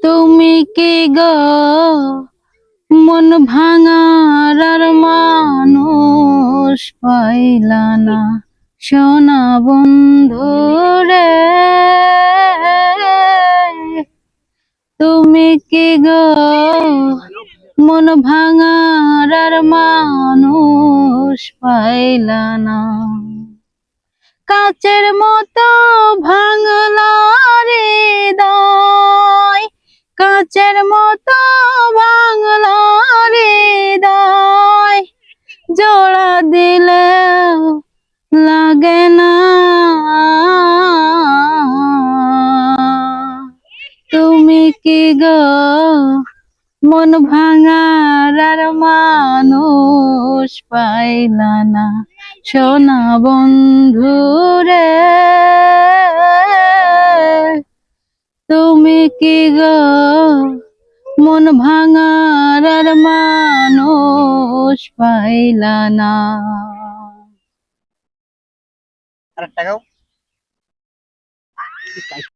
তুমি কি গো মন ভাঙার আর মানুষ পাইলা না সোনা বন্ধু রে। তুমি কি গো মন ভাঙার আর মানুষ পাইলা না। কাচের মতো ভাঙলা হৃদয়, কাচের মতো ভাঙলা হৃদয়, জোড়া দিলেও লাগে না। তুমি কি গো মন ভাঙার আর মানুষ পাইলা না সোনা বন্ধু রে। তুমি কি গো মন ভাঙার আর মানুষ পাইলা না। আরেকটা গাও।